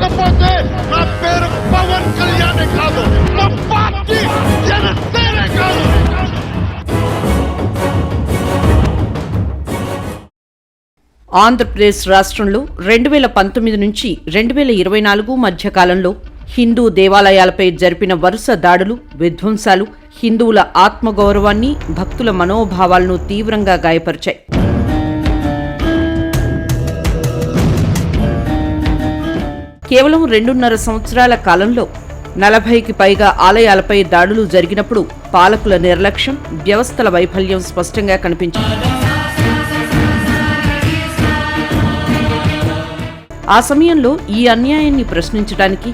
కాకపోతే నా పేరు పవన్ కళ్యాణ్ కాదు, నా పార్టీ జనసేన కాదు. ఆంధ్రప్రదేశ్ రాష్ట్రంలో 2019 నుంచి 2024 మధ్య కాలంలో హిందూ దేవాలయాలపై జరిపిన వరుస దాడులు, విధ్వంసాలు హిందువుల ఆత్మగౌరవాన్ని, భక్తుల మనోభావాలను తీవ్రంగా గాయపరిచాయి. కేవలం 2.5 సంవత్సరాల కాలంలో 40కి పైగా ఆలయాలపై దాడులు జరిగినప్పుడు పాలకుల నిర్లక్ష్యం, వ్యవస్థల వైఫల్యం స్పష్టంగా కనిపించింది. ఆ సమయంలో ఈ అన్యాయాన్ని ప్రశ్నించడానికి,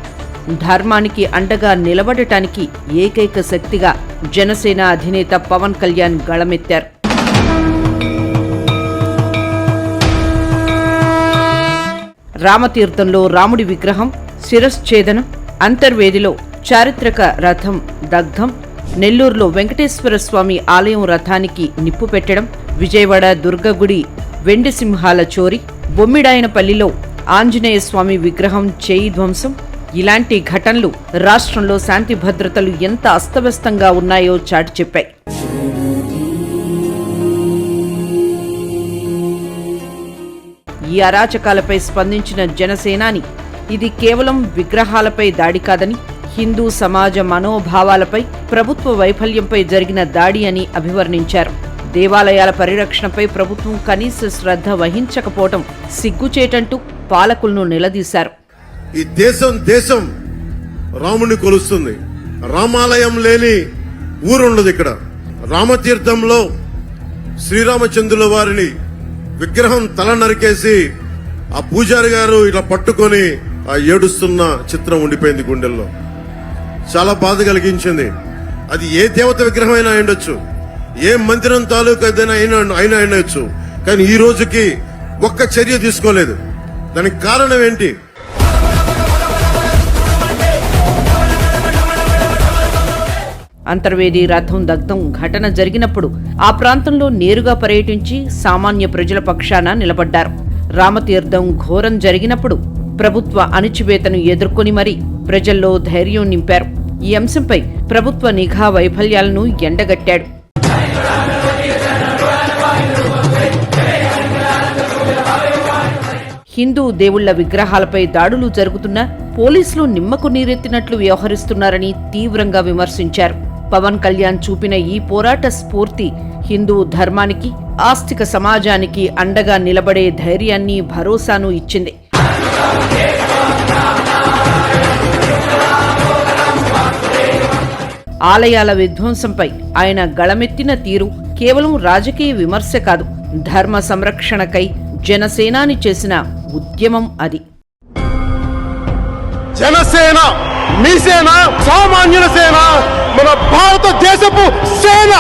ధర్మానికి అండగా నిలబడటానికి ఏకైక శక్తిగా జనసేన అధినేత పవన్ కళ్యాణ్ గళమెత్తారు. రామతీర్థంలో రాముడి విగ్రహం శిరశ్ఛేదనం, అంతర్వేదిలో చారిత్రక రథం దగ్ధం, నెల్లూరులో వెంకటేశ్వర స్వామి ఆలయం రథానికి నిప్పు పెట్టడం, విజయవాడ దుర్గగుడి వెండి సింహాల చోరీ, బొమ్మిడాయనపల్లిలో ఆంజనేయ స్వామి విగ్రహం చేయి ధ్వంసం, ఇలాంటి ఘటనలు రాష్ట్రంలో శాంతి భద్రతలు ఎంత అస్తవ్యస్తంగా ఉన్నాయో చాటి చెప్పాయి. ఈ అరాచకాలపై స్పందించిన జనసేనాని ఇది కేవలం విగ్రహాలపై దాడి కాదని, హిందూ సమాజ మనోభావాలపై, ప్రభుత్వ వైఫల్యంపై జరిగిన దాడి అని అభివర్ణించారు. దేవాలయాల పరిరక్షణపై ప్రభుత్వం కనీస శ్రద్ధ వహించకపోవడం సిగ్గుచేటంటూ పాలకులను నిలదీశారు. ఈ దేశం రాముని కొలుస్తుంది. రామాలయం లేని ఊరుండదు. ఇక్కడ రామతీర్థంలో శ్రీరామచంద్రుల వారిని విగ్రహం తల నరికేసి ఆ పూజారి గారు ఇలా పట్టుకొని ఆ ఏడుస్తున్న చిత్రం ఉండిపోయింది గుండెల్లో. చాలా బాధ కలిగించింది. అది ఏ దేవత విగ్రహం అయినా ఉండొచ్చు, ఏ మందిరం తాలూకు అయినా ఉండొచ్చు, కానీ ఈ రోజుకి ఒక్క చర్య తీసుకోలేదు. దానికి కారణం ఏంటి? అంతర్వేది రథం దగ్ధం ఘటన జరిగినప్పుడు ఆ ప్రాంతంలో నేరుగా పర్యటించి సామాన్య ప్రజల పక్షాన నిలబడ్డారు. రామతీర్థం ఘోరం జరిగినప్పుడు ప్రభుత్వ అణిచివేతను ఎదుర్కొని మరీ ప్రజల్లో ధైర్యం నింపారు. ఈ అంశంపై ప్రభుత్వ నిఘా వైఫల్యాలను ఎండగట్టాడు. హిందూ దేవుళ్ల విగ్రహాలపై దాడులు జరుగుతున్నా పోలీసులు నిమ్మకు నీరెత్తినట్లు వ్యవహరిస్తున్నారని తీవ్రంగా విమర్శించారు. పవన్ కళ్యాణ్ చూపిన ఈ పోరాట స్ఫూర్తి హిందూ ధర్మానికి, ఆస్తిక సమాజానికి అండగా నిలబడే ధైర్యాన్ని, భరోసాను ఇచ్చింది. ఆలయాల విధ్వంసంపై ఆయన గళమెత్తిన తీరు కేవలం రాజకీయ విమర్శ కాదు, ధర్మ సంరక్షణకై జనసేనాని చేసిన ఉద్యమం అది. జనసేన మీ సేన, సామాన్యుల సేన, మన భారతదేశపు సేన.